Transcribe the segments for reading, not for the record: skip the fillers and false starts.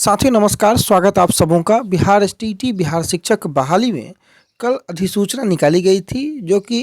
साथियों नमस्कार, स्वागत आप सबों का। बिहार एसटीईटी बिहार शिक्षक बहाली में कल अधिसूचना निकाली गई थी, जो कि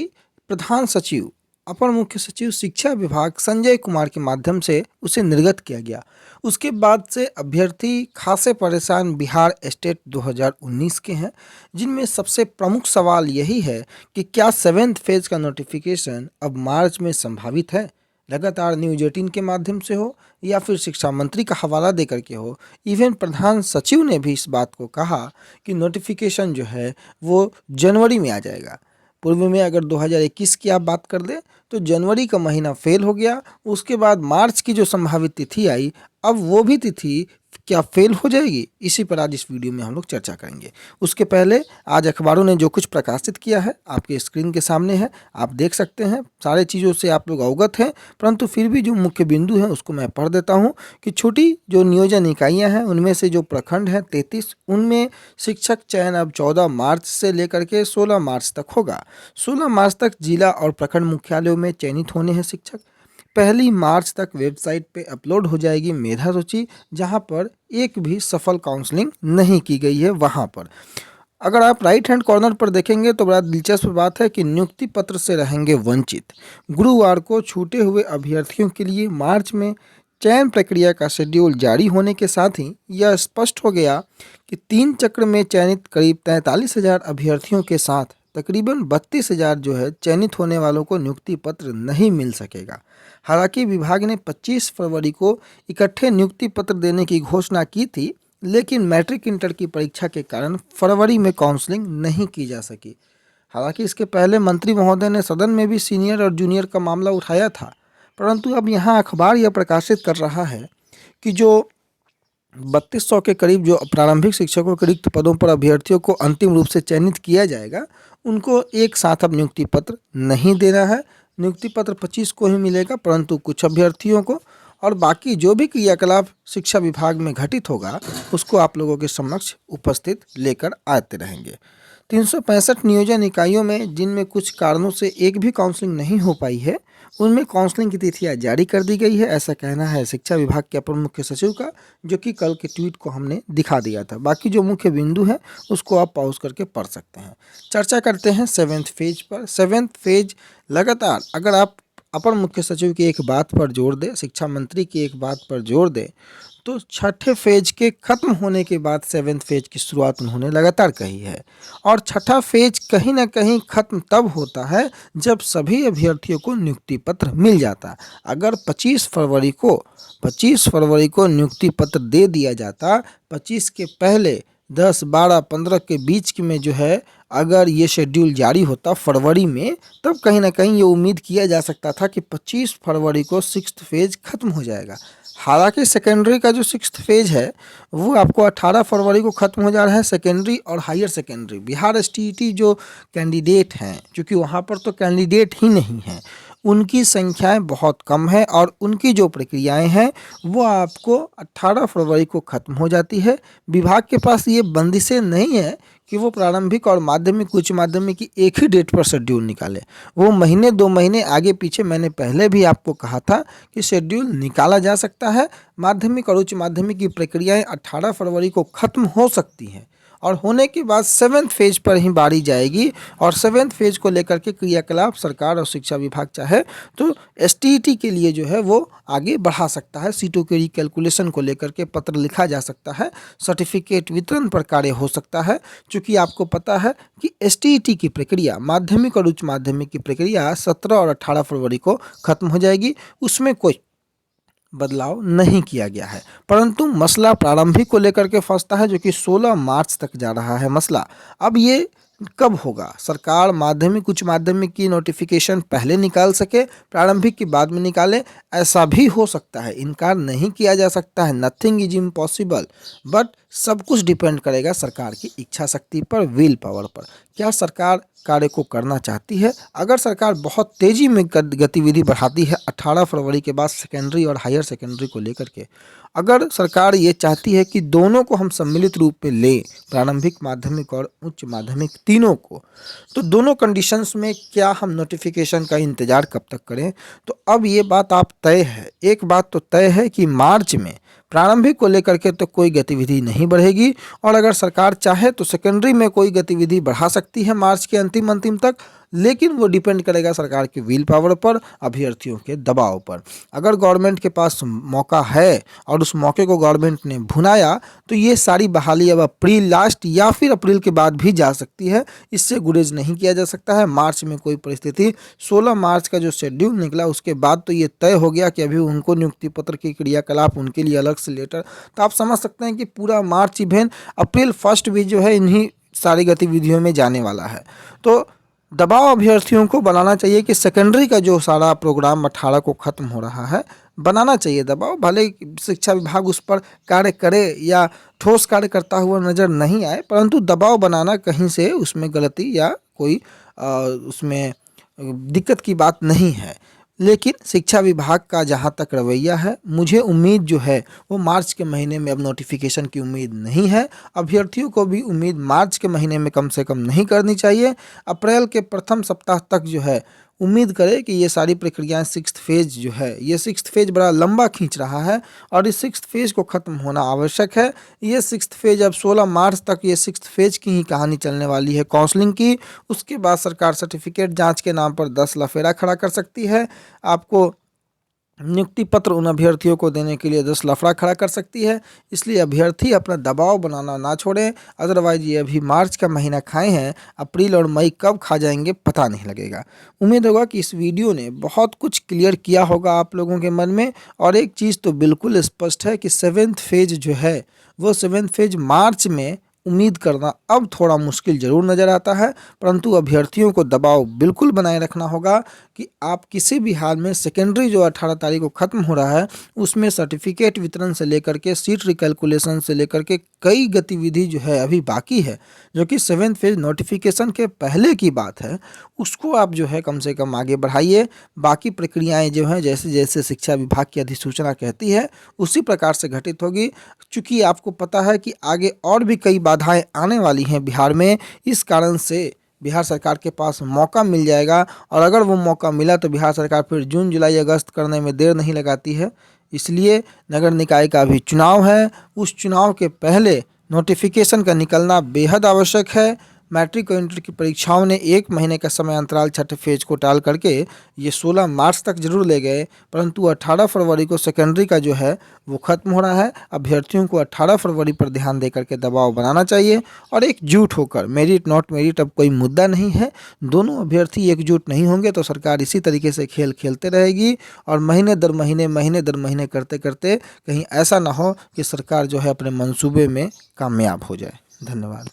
प्रधान सचिव अपर मुख्य सचिव शिक्षा विभाग संजय कुमार के माध्यम से उसे निर्गत किया गया। उसके बाद से अभ्यर्थी खासे परेशान बिहार स्टेट 2019 के हैं, जिनमें सबसे प्रमुख सवाल यही है कि क्या 7th फेज का नोटिफिकेशन अब मार्च में संभावित है। लगातार न्यूज 18 के माध्यम से हो या फिर शिक्षा मंत्री का हवाला देकर के हो, इवन प्रधान सचिव ने भी इस बात को कहा कि नोटिफिकेशन जो है वो जनवरी में आ जाएगा। पूर्व में अगर 2021 की आप बात कर ले तो जनवरी का महीना फेल हो गया, उसके बाद मार्च की जो संभावित तिथि आई, अब वो भी तिथि क्या फेल हो जाएगी, इसी पर आज इस वीडियो में हम लोग चर्चा करेंगे। उसके पहले आज अखबारों ने जो कुछ प्रकाशित किया है आपके स्क्रीन के सामने है, आप देख सकते हैं। सारे चीज़ों से आप लोग अवगत हैं, परंतु फिर भी जो मुख्य बिंदु है उसको मैं पढ़ देता हूं कि छोटी जो नियोजन इकाइयां हैं उनमें से जो प्रखंड हैं 33, उनमें शिक्षक चयन अब 14 मार्च से लेकर के 16 मार्च तक होगा। 16 मार्च तक जिला और प्रखंड मुख्यालयों में चयनित होने हैं शिक्षक। 1 मार्च तक वेबसाइट पे अपलोड हो जाएगी मेधा सूची, जहां पर एक भी सफल काउंसलिंग नहीं की गई है। वहां पर अगर आप राइट हैंड कॉर्नर पर देखेंगे तो बड़ा दिलचस्प बात है कि नियुक्ति पत्र से रहेंगे वंचित। गुरुवार को छूटे हुए अभ्यर्थियों के लिए मार्च में चयन प्रक्रिया का शेड्यूल जारी होने के साथ ही यह स्पष्ट हो गया कि 3 चक्र में चयनित करीब 43,000 अभ्यर्थियों के साथ तकरीबन 32,000 जो है चयनित होने वालों को नियुक्ति पत्र नहीं मिल सकेगा। हालांकि विभाग ने 25 फरवरी को इकट्ठे नियुक्ति पत्र देने की घोषणा की थी, लेकिन मैट्रिक इंटर की परीक्षा के कारण फरवरी में काउंसलिंग नहीं की जा सकी। हालांकि इसके पहले मंत्री महोदय ने सदन में भी सीनियर और जूनियर का मामला उठाया था, परंतु अब यहाँ अखबार यह प्रकाशित कर रहा है कि जो 3200 के करीब जो प्रारंभिक शिक्षकों के रिक्त पदों पर अभ्यर्थियों को अंतिम रूप से चयनित किया जाएगा, उनको एक साथ अब नियुक्ति पत्र नहीं देना है। नियुक्ति पत्र 25 को ही मिलेगा, परंतु कुछ अभ्यर्थियों को, और बाकी जो भी क्रियाकलाप शिक्षा विभाग में घटित होगा उसको आप लोगों के समक्ष उपस्थित लेकर आते रहेंगे। 365 नियोजन इकाइयों में जिनमें कुछ कारणों से एक भी काउंसलिंग नहीं हो पाई है, उनमें काउंसलिंग की तिथियां जारी कर दी गई है, ऐसा कहना है शिक्षा विभाग के अपर मुख्य सचिव का, जो कि कल के ट्वीट को हमने दिखा दिया था। बाकी जो मुख्य बिंदु है उसको आप पॉज करके पढ़ सकते हैं। चर्चा करते हैं 7th फेज पर। 7th फेज लगातार अगर आप अपर मुख्य सचिव की एक बात पर जोर दे, शिक्षा मंत्री की एक बात पर जोर दे, तो छठे फेज के खत्म होने के बाद 7th फेज की शुरुआत उन्होंने लगातार कही है। और छठा फेज कहीं ना कहीं खत्म तब होता है जब सभी अभ्यर्थियों को नियुक्ति पत्र मिल जाता। अगर 25 फरवरी को नियुक्ति पत्र दे दिया जाता, 25 के पहले 10, 12, 15 के बीच में जो है अगर ये शेड्यूल जारी होता फरवरी में, तब कहीं ना कहीं ये उम्मीद किया जा सकता था कि 25 फरवरी को 6th फेज खत्म हो जाएगा। हालांकि सेकेंडरी का जो 6th फेज है वो आपको 18 फरवरी को खत्म हो जा रहा है। सेकेंडरी और हायर सेकेंडरी बिहार एसटीईटी जो कैंडिडेट हैं, क्योंकि वहाँ पर तो कैंडिडेट ही नहीं हैं, उनकी संख्याएं बहुत कम है और उनकी जो प्रक्रियाएं हैं वो आपको 18 फरवरी को ख़त्म हो जाती है। विभाग के पास ये बंदिशें नहीं है कि वो प्रारंभिक और माध्यमिक उच्च माध्यमिक की एक ही डेट पर शेड्यूल निकाले। वो महीने 2 महीने आगे पीछे, मैंने पहले भी आपको कहा था कि शेड्यूल निकाला जा सकता है। माध्यमिक और उच्च माध्यमिक की प्रक्रियाएं 18 फरवरी को ख़त्म हो सकती हैं और होने के बाद 7th फेज पर ही बारी जाएगी। और 7th फेज को लेकर के क्रियाकलाप सरकार और शिक्षा विभाग चाहे तो एसटीईटी के लिए जो है वो आगे बढ़ा सकता है। सीटों के रिकैलकुलेशन को लेकर के पत्र लिखा जा सकता है, सर्टिफिकेट वितरण पर कार्य हो सकता है। चूँकि आपको पता है कि एसटीईटी की प्रक्रिया, माध्यमिक और उच्च माध्यमिक की प्रक्रिया 17 और 18 फरवरी को ख़त्म हो जाएगी, उसमें कोई बदलाव नहीं किया गया है। परंतु मसला प्रारंभिक को लेकर के फंसता है, जो कि 16 मार्च तक जा रहा है मसला। अब ये कब होगा? सरकार माध्यमिक उच्च माध्यमिक की नोटिफिकेशन पहले निकाल सके, प्रारंभिक की बाद में निकाले, ऐसा भी हो सकता है, इनकार नहीं किया जा सकता है। नथिंग इज इम्पॉसिबल, बट सब कुछ डिपेंड करेगा सरकार की इच्छा शक्ति पर, विल पावर पर। क्या सरकार कार्य को करना चाहती है? अगर सरकार बहुत तेज़ी में गतिविधि बढ़ाती है 18 फरवरी के बाद सेकेंडरी और हायर सेकेंडरी को लेकर के, अगर सरकार ये चाहती है कि दोनों को हम सम्मिलित रूप में लें, प्रारंभिक माध्यमिक और उच्च माध्यमिक तीनों को, तो दोनों कंडीशंस में क्या हम नोटिफिकेशन का इंतज़ार कब तक करें? तो अब ये बात आप तय है, एक बात तो तय है कि मार्च में प्रारंभिक को लेकर के तो कोई गतिविधि नहीं बढ़ेगी, और अगर सरकार चाहे तो सेकेंडरी में कोई गतिविधि बढ़ा सकती है मार्च के अंतिम तक, लेकिन वो डिपेंड करेगा सरकार की विल पावर पर, अभ्यर्थियों के दबाव पर। अगर गवर्नमेंट के पास मौका है और उस मौके को गवर्नमेंट ने भुनाया तो ये सारी बहाली अब अप्रैल लास्ट या फिर अप्रैल के बाद भी जा सकती है। इससे गुरेज नहीं किया जा सकता है। मार्च में कोई परिस्थिति 16 मार्च का जो शेड्यूल निकला उसके बाद तो ये तय हो गया कि अभी उनको नियुक्ति पत्र की क्रियाकलाप उनके लिए अलग से लेटर, तो आप समझ सकते हैं कि पूरा मार्च इवेंट अप्रैल 1 भी जो है इन्हीं सारी गतिविधियों में जाने वाला है। तो दबाव अभ्यर्थियों को बनाना चाहिए कि सेकेंडरी का जो सारा प्रोग्राम 18 को ख़त्म हो रहा है, बनाना चाहिए दबाव। भले शिक्षा विभाग उस पर कार्य करे या ठोस कार्य करता हुआ नज़र नहीं आए, परंतु दबाव बनाना कहीं से उसमें गलती या कोई उसमें दिक्कत की बात नहीं है। लेकिन शिक्षा विभाग का जहाँ तक रवैया है, मुझे उम्मीद जो है वो मार्च के महीने में अब नोटिफिकेशन की उम्मीद नहीं है। अभ्यर्थियों को भी उम्मीद मार्च के महीने में कम से कम नहीं करनी चाहिए। अप्रैल के प्रथम सप्ताह तक जो है उम्मीद करें कि ये सारी प्रक्रियाएं 6th फेज जो है, ये 6th फेज बड़ा लंबा खींच रहा है और इस 6th फेज को ख़त्म होना आवश्यक है। ये 6th फेज अब 16 मार्च तक ये 6th फेज की ही कहानी चलने वाली है काउंसलिंग की। उसके बाद सरकार सर्टिफिकेट जांच के नाम पर 10 लफेरा खड़ा कर सकती है। आपको नियुक्ति पत्र उन अभ्यर्थियों को देने के लिए 10 लफड़ा खड़ा कर सकती है। इसलिए अभ्यर्थी अपना दबाव बनाना ना छोड़ें, अदरवाइज ये अभी मार्च का महीना खाए हैं, अप्रैल और मई कब खा जाएंगे पता नहीं लगेगा। उम्मीद होगा कि इस वीडियो ने बहुत कुछ क्लियर किया होगा आप लोगों के मन में, और एक चीज़ तो बिल्कुल स्पष्ट है कि 7th फेज जो है वो 7th फेज मार्च में उम्मीद करना अब थोड़ा मुश्किल ज़रूर नज़र आता है, परंतु अभ्यर्थियों को दबाव बिल्कुल बनाए रखना होगा कि आप किसी भी हाल में सेकेंडरी जो 18 तारीख को ख़त्म हो रहा है उसमें सर्टिफिकेट वितरण से लेकर के सीट रिकैलकुलेशन से लेकर के कई गतिविधि जो है अभी बाकी है, जो कि 7th फेज नोटिफिकेशन के पहले की बात है, उसको आप जो है कम से कम आगे बढ़ाइए। बाकी प्रक्रियाएँ जो हैं जैसे जैसे शिक्षा विभाग की अधिसूचना कहती है उसी प्रकार से घटित होगी। चूँकि आपको पता है कि आगे और भी कई बाधाएं आने वाली हैं बिहार में, इस कारण से बिहार सरकार के पास मौका मिल जाएगा, और अगर वो मौका मिला तो बिहार सरकार फिर जून जुलाई अगस्त करने में देर नहीं लगाती है। इसलिए नगर निकाय का भी चुनाव है, उस चुनाव के पहले नोटिफिकेशन का निकलना बेहद आवश्यक है। मैट्रिक और इंटर की परीक्षाओं ने 1 महीने का समय अंतराल 6ठे फेज को टाल करके ये 16 मार्च तक जरूर ले गए, परंतु 18 फरवरी को सेकेंडरी का जो है वो ख़त्म हो रहा है। अभ्यर्थियों को 18 फरवरी पर ध्यान दे करके दबाव बनाना चाहिए और एकजुट होकर, मेरिट नॉट मेरिट अब कोई मुद्दा नहीं है, दोनों अभ्यर्थी एकजुट नहीं होंगे तो सरकार इसी तरीके से खेल खेलते रहेगी और महीने दर महीने करते करते कहीं ऐसा ना हो कि सरकार जो है अपने मंसूबे में कामयाब हो जाए। धन्यवाद।